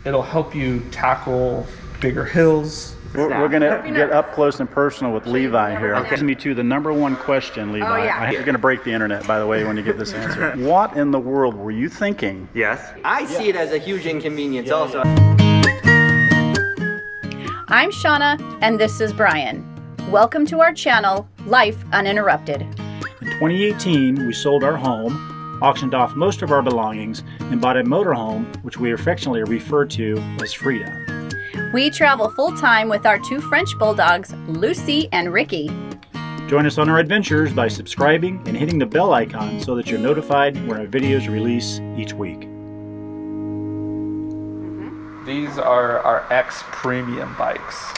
it'll help you tackle bigger hills. We're going to get up close and personal with Levi here. It brings me to the #1 question, Levi. Oh, yeah. You're going to break the internet, by the way, when you get this answer. What in the world were you thinking? Yes. I see it as a huge inconvenience also. I'm Shawnna, and this is Brian. Welcome to our channel, Life Uninterrupted. In 2018, we sold our home, auctioned off most of our belongings, and bought a motorhome, which we affectionately refer to as Frida. We travel full-time with our 2 French bulldogs, Lucy and Ricky. Join us on our adventures by subscribing and hitting the bell icon so that you're notified when our videos release each week. These are our XPremium bikes.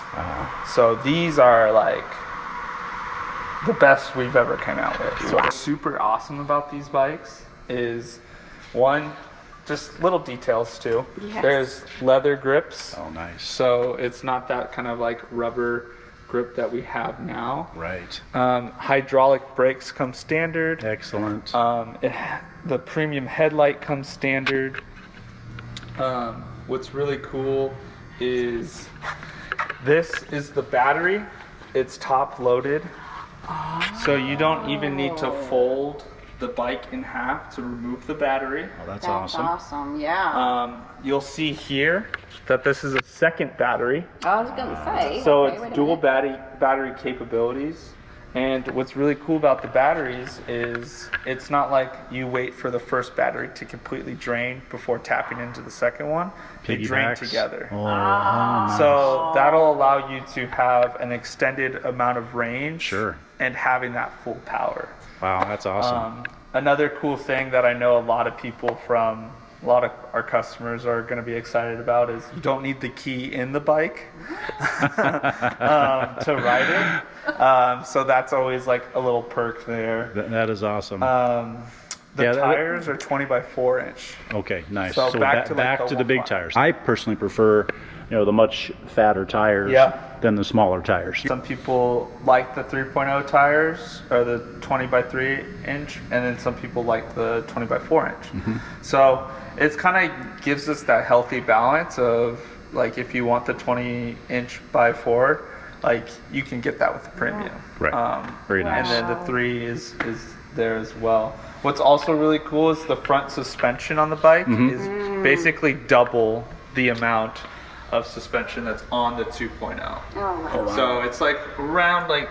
So these are like the best we've ever come out with. So what's super awesome about these bikes is, one, just little details too. Yes. There's leather grips. Oh, nice. So it's not that kind of like rubber grip that we have now. Right. Hydraulic brakes come standard. Excellent. The premium headlight comes standard. What's really cool is this is the battery. It's top loaded. So you don't even need to fold the bike in half to remove the battery. Oh, that's awesome. Awesome, yeah. You'll see here that this is a second battery. I was going to say. So okay, wait it's a dual minute. battery capabilities. And what's really cool about the batteries is it's not like you wait for the first battery to completely drain before tapping into the second one. They drain Piggybacks. together. Oh, nice. So that'll allow you to have an extended amount of range. Sure. And having that full power. Wow, that's awesome. Another cool thing that I know a lot of people from a lot of our customers are going to be excited about is you don't need the key in the bike to ride it. So that's always like a little perk there. That is awesome. The tires are 20 by 4 inch. Okay, nice. So back to the big tires. I personally prefer, the much fatter tires than the smaller tires. Some people like the 3.0 tires or the 20 by 3 inch, and then some people like the 20 by 4 inch. Mm-hmm. So it's kind of gives us that healthy balance of like if you want the 20 inch by 4, like you can get that with the premium. Right. Very nice. And then the 3 is there as well. What's also really cool is the front suspension on the bike is basically double the amount of suspension that's on the 2.0. Oh, wow. So it's like around I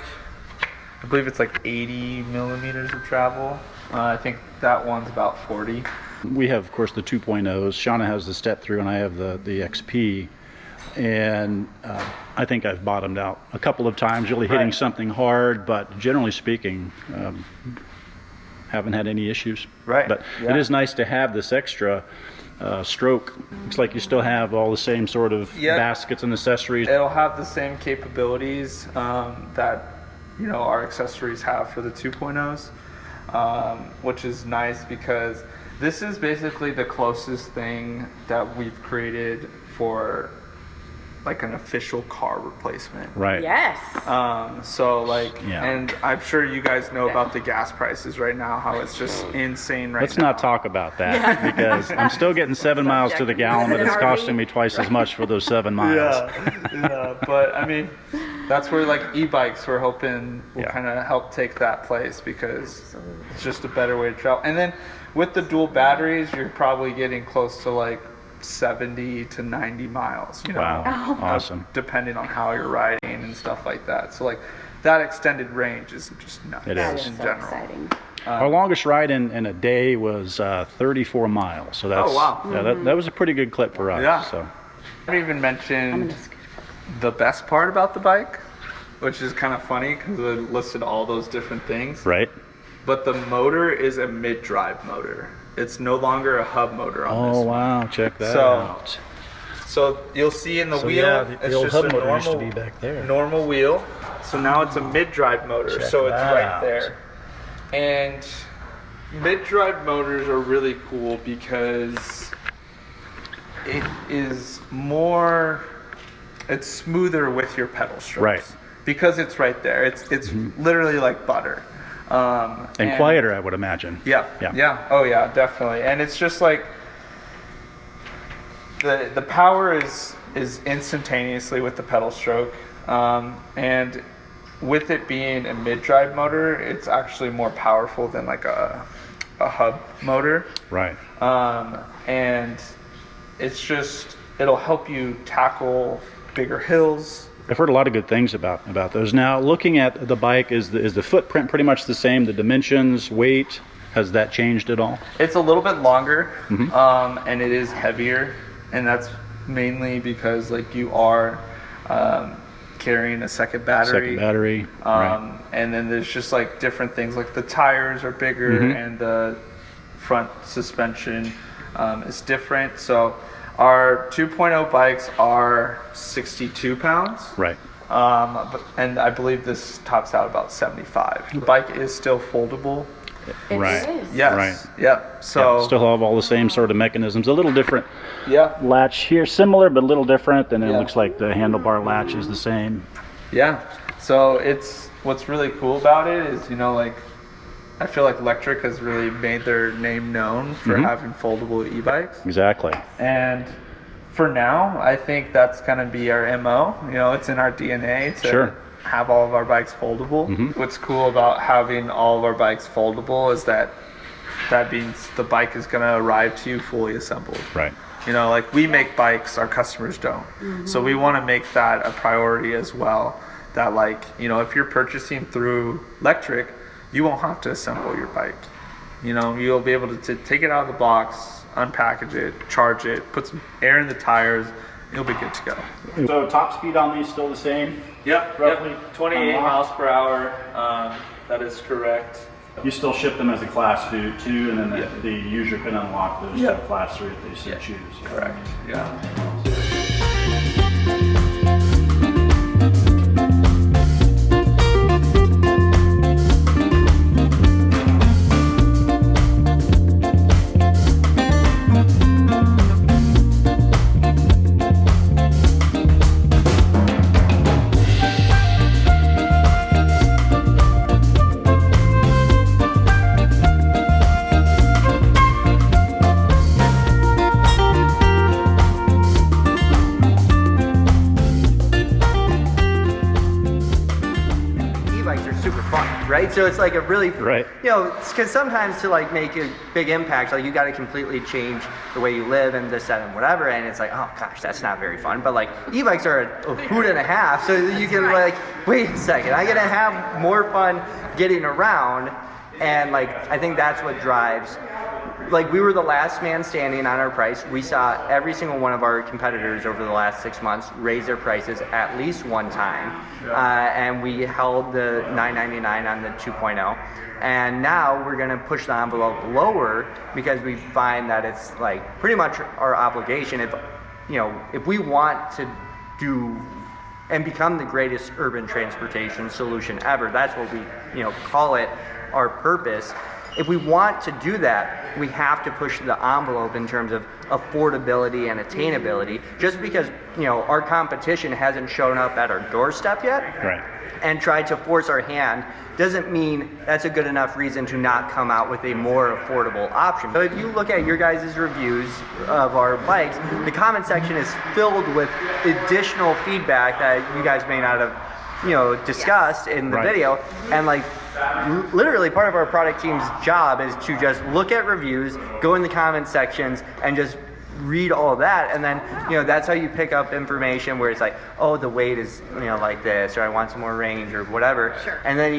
believe it's like 80 millimeters of travel. I think that one's about 40. We have, of course, the 2.0s. Shawnna has the step through, and I have the XP. And I think I've bottomed out a couple of times, really hitting something hard, but generally speaking, haven't had any issues. Right. But it is nice to have this extra stroke. Looks like you still have all the same sort of baskets and accessories. It'll have the same capabilities that our accessories have for the 2.0s, which is nice because this is basically the closest thing that we've created for like an official car replacement. Right. Yes. And I'm sure you guys know about the gas prices right now, how it's just insane right now. Let's not talk about that because I'm still getting 7 miles to the gallon, but it's costing me twice as much for those 7 miles. But I mean, that's where like e-bikes we're hoping will kind of help take that place because it's just a better way to travel. And then with the dual batteries, you're probably getting close to like 70 to 90 miles, Wow. Awesome. Depending on how you're riding and stuff like that. So like that extended range is just nuts. It is. In so general. exciting. Our longest ride in a day was 34 miles. So that's that was a pretty good clip for us. Yeah. So I haven't even mentioned the best part about the bike, which is kind of funny because I listed all those different things. Right. But the motor is a mid-drive motor. It's no longer a hub motor on this. Oh wow! Check that out. So you'll see in the wheel, the it's old just hub a motor normal, used to be back there. Normal wheel. So now it's a mid-drive motor. Check So it's that right out. there. And mid-drive motors are really cool because it is more. It's smoother with your pedal strokes. Right. Because it's right there. It's literally like butter. And quieter, I would imagine. Yeah. Oh yeah, definitely. And it's just like the power is instantaneously with the pedal stroke, and with it being a mid-drive motor, it's actually more powerful than like a hub motor. Right. And it's just, it'll help you tackle bigger hills. I've heard a lot of good things about those. Now, looking at the bike, is the footprint pretty much the same? The dimensions, weight, has that changed at all? It's a little bit longer, and it is heavier, and that's mainly because like you are carrying a second battery. Right. And then there's just like different things, like the tires are bigger and the front suspension is different. So our 2.0 bikes are 62 pounds. Right. And I believe this tops out about 75. The bike is still foldable. Right. Yes. Right. Yep. So still have all the same sort of mechanisms. A little different yeah. latch here, similar but a little different, and it Yeah. looks like the handlebar latch is the same. Yeah. So what's really cool about it is, like I feel like Lectric has really made their name known for having foldable e-bikes. Exactly. And for now, I think that's going to be our MO. It's in our DNA to have all of our bikes foldable. What's cool about having all of our bikes foldable is that means the bike is going to arrive to you fully assembled. Right. Like we make bikes, our customers don't. So we want to make that a priority as well. That like, if you're purchasing through Lectric, you won't have to assemble your bike. You'll be able to take it out of the box, unpackage it, charge it, put some air in the tires, you'll be good to go. So top speed on these still the same? Yep, Roughly 28 miles per hour. That is correct. You still ship them as a class 2, and then the user can unlock those to class 3 if they so choose. Correct. Yeah. Right, so it's like a really, right. Because sometimes to like make a big impact, like you got to completely change the way you live and this, that, and whatever, and it's like, oh gosh, that's not very fun. But like e-bikes are a hoot and a half, so you can like, wait a second, I'm gonna have more fun getting around, and like I think that's what drives. Like we were the last man standing on our price. We saw every single one of our competitors over the last 6 months raise their prices at least one time, and we held the $999 on the 2.0. And now we're going to push the envelope lower because we find that it's like pretty much our obligation. If we want to do and become the greatest urban transportation solution ever, that's what we call it, our purpose. If we want to do that, we have to push the envelope in terms of affordability and attainability. Just because our competition hasn't shown up at our doorstep yet, right, and tried to force our hand, doesn't mean that's a good enough reason to not come out with a more affordable option. So if you look at your guys' reviews of our bikes, the comment section is filled with additional feedback that you guys may not have discussed in the video, and like literally part of our product team's job is to just look at reviews, go in the comment sections, and just read all that, and then that's how you pick up information where it's like, oh, the weight is like this, or I want some more range or whatever. Sure. And then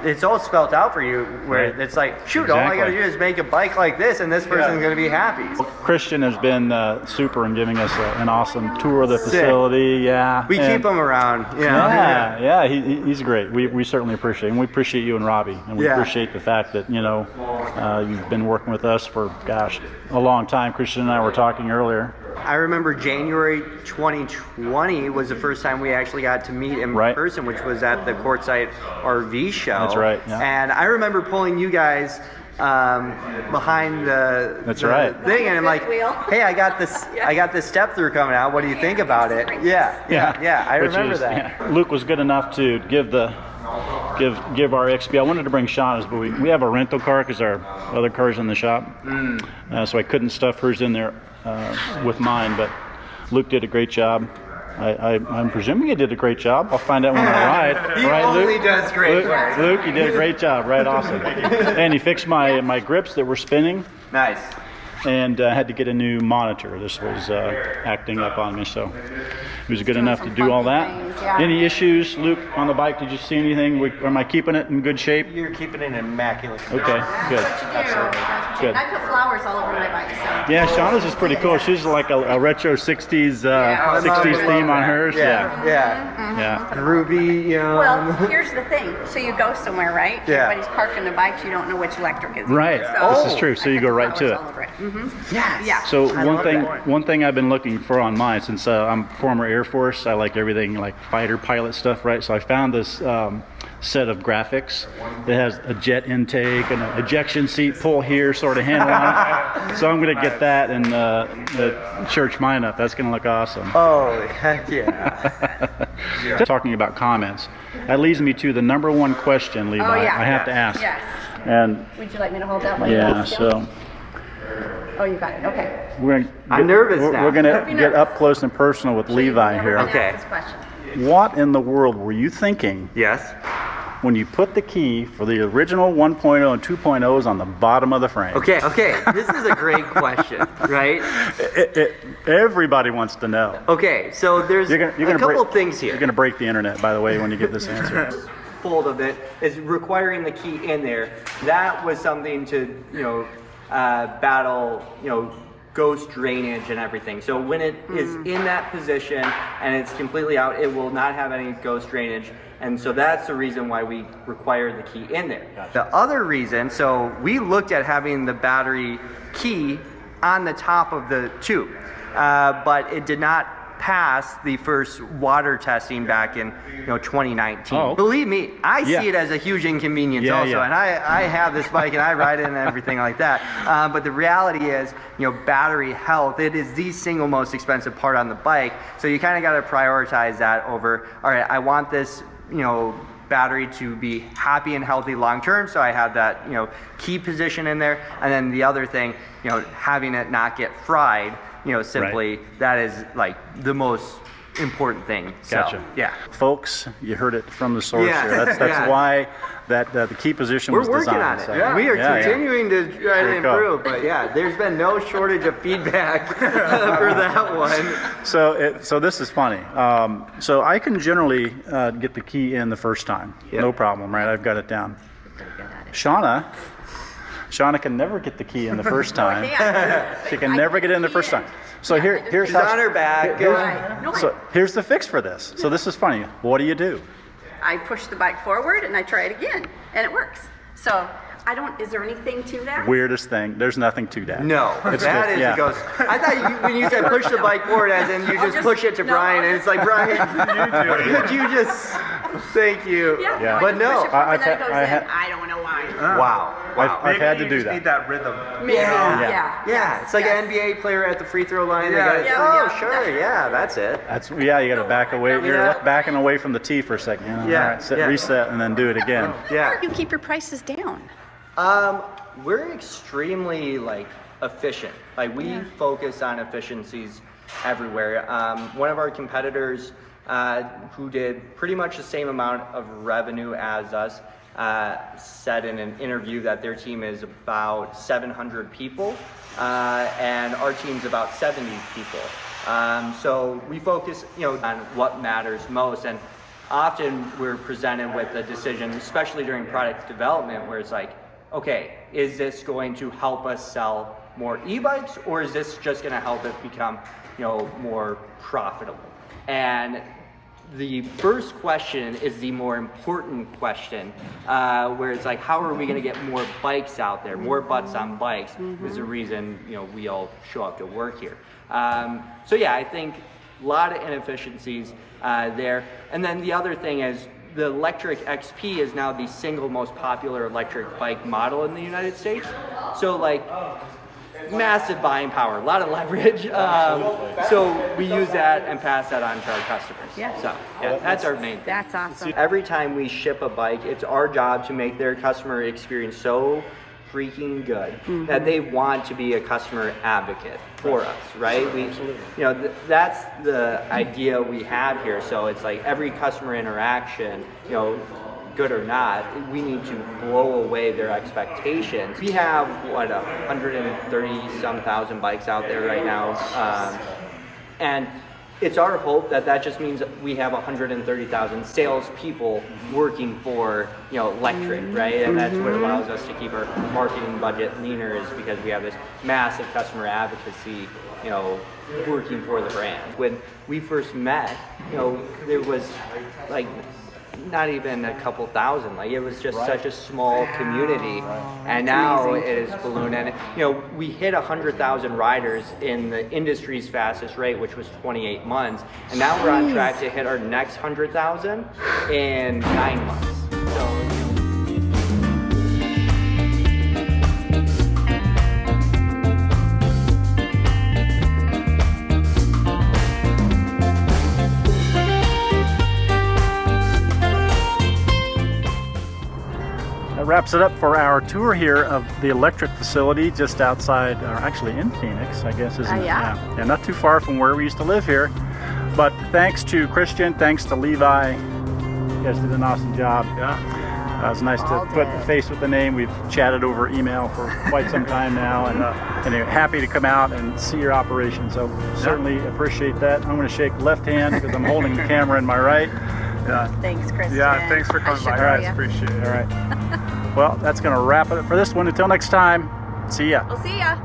it's all spelled out for you where it's like, shoot, all I gotta do is make a bike like this and this person's gonna be happy. Well, Christian has been super in giving us an awesome tour of the facility. We keep him around. He's great. We certainly appreciate him. We appreciate you and Robbie, and we appreciate the fact that you've been working with us for a long time. Christian and I were talking earlier. I remember January 2020 was the first time we actually got to meet in person, which was at the Courtside RV show. That's right. Yeah. And I remember pulling you guys behind the thing, and I'm like, hey, I got this step through coming out. What do you think about it? Yeah. I remember that. Yeah. Luke was good enough to give our XP. I wanted to bring Shawnna's, but we have a rental car because our other car's in the shop, so I couldn't stuff hers in there with mine, but Luke did a great job. I'm presuming he did a great job. I'll find out when I ride. He right, only Luke? does great work. Luke, you did a great job. Right, awesome. And he fixed my grips that were spinning. Nice. And had to get a new monitor. This was acting up on me, so he was good enough to do all that. Things, yeah. Any issues, Luke, on the bike? Did you see anything? Am I keeping it in good shape? You're keeping it in immaculate condition. Okay, good. That's what you do. That's what you Good. do. I put flowers all over my bike, so. Yeah, Shawnna's is pretty cool. She's like a retro 60s Yeah. 60s theme on hers. Yeah. Yeah. Groovy, you know. Well, here's the thing. So you go somewhere, right? Yeah. Everybody's parking their bikes. You don't know which electric is. Right. So This is true. So you I go put right to flowers it. all over it. Mm-hmm. Yes. Yeah. So I love that. one thing I've been looking for on mine, since I'm former Air Force, I like everything like fighter pilot stuff, right? So I found this set of graphics that has a jet intake and an ejection seat pull here sort of handle on it. So I'm going to get that and church mine up. That's going to look awesome. Oh, heck yeah. Talking about comments, that leads me to the number one question, Levi. Oh, yeah. I have to ask. Yes. And Would you like me to hold that one? yeah, so Oh, you got it. Okay. I'm nervous now. We're going to Be get nervous. up close and personal with Levi Never here. been asked Okay. This question. What in the world were you thinking Yes. when you put the key for the original 1.0 and 2.0s on the bottom of the frame? Okay. This is a great question, right? Everybody wants to know. Okay, so there's You're gonna a couple break, things You're here. going to break the internet, by the way, when you get this answer. Fold of it is requiring the key in there. That was something to, battle, ghost drainage and everything. So when it is in that position and it's completely out, it will not have any ghost drainage. And so that's the reason why we require the key in there. The other reason, so we looked at having the battery key on the top of the tube, but it did not pass the first water testing back in 2019. Oh. Believe me, I Yeah. see it as a huge inconvenience Yeah, also, yeah. and I have this bike and I ride it and everything like that. But the reality is, battery health, it is the single most expensive part on the bike. So you kind of got to prioritize that over, all right, I want this, battery to be happy and healthy long term, so I have that key position in there, and then the other thing, having it not get fried, simply that is like the most important thing. So, Gotcha. yeah. Folks, you heard it from the source Yeah. here. That's Yeah. why the key position We're was working designed. on it. So, We are yeah. continuing to try to Very cool. improve, but yeah, there's been no shortage of feedback for that one. So this is funny. So I can generally get the key in the first time. Yep. No problem, right? I've got it down. Shawnna can never get the key in the first time. She can never get it in the first time. So here's She's how on her back. So here's the fix for this. So this is funny. What do? I push the bike forward and I try it again, and it works. So is there anything to that? Weirdest thing. There's nothing to that. No, It's that just- is yeah. the ghost. I thought when you said push the bike forward, as in you just push it to no, Brian, I'll and it's like, Brian, could you just, thank you. Yeah. Yeah. But I no. just push it forward, I've then it had- goes I in. had- I don't know why. Wow. I've had to You do just that. need that rhythm. Maybe. Yeah. Yeah. It's like Yes. an NBA player at the free throw line. Yeah. They got Yeah. sure, yeah, that's it. You got to back away. You're Yeah. backing away from the tee for a second. Yeah, All right, set, yeah. reset, and then do it again. Yeah. You keep your prices down. We're extremely efficient. We focus on efficiencies everywhere. One of our competitors who did pretty much the same amount of revenue as us said in an interview that their team is about 700 people and our team's about 70 people. So we focus on what matters most, and often we're presented with a decision, especially during product development, where it's like, okay, is this going to help us sell more e-bikes, or is this just going to help it become, more profitable? And the first question is the more important question, where it's like, how are we going to get more bikes out there, more butts on bikes? Is the reason we all show up to work here. So yeah, I think a lot of inefficiencies there. And then the other thing is, the Lectric XP is now the single most popular electric bike model in the United States. So massive buying power, a lot of leverage. So we use that and pass that on to our customers. Yeah. So yeah, that's our main thing. That's awesome. Every time we ship a bike, it's our job to make their customer experience so freaking good that they want to be a customer advocate for us, right? That's the idea we have here. So it's like every customer interaction, good or not, we need to blow away their expectations. We have 130 some thousand bikes out there right now, and it's our hope that just means we have 130,000 salespeople working for Lectric, right? And that's what allows us to keep our marketing budget leaner, is because we have this massive customer advocacy, working for the brand. When we first met, there was like not even a couple thousand. Like, it was just such a small community, and now it is ballooned. And we hit 100,000 riders in the industry's fastest rate, which was 28 months, and now we're on track to hit our next 100,000 in 9 months. So. Wraps it up for our tour here of the Lectric facility just outside, or actually in Phoenix, I guess, isn't it? Yeah, not too far from where we used to live here. But thanks to Christian, thanks to Levi. You guys did an awesome job. Yeah. It was nice to put the face with the name. We've chatted over email for quite some time now, and happy to come out and see your operation. So certainly appreciate that. I'm going to shake left hand because I'm holding the camera in my right. Yeah. Thanks, Christian. Yeah, thanks for coming by. All right, appreciate it. All right. Well, that's going to wrap it up for this one. Until next time, see ya. We'll see ya.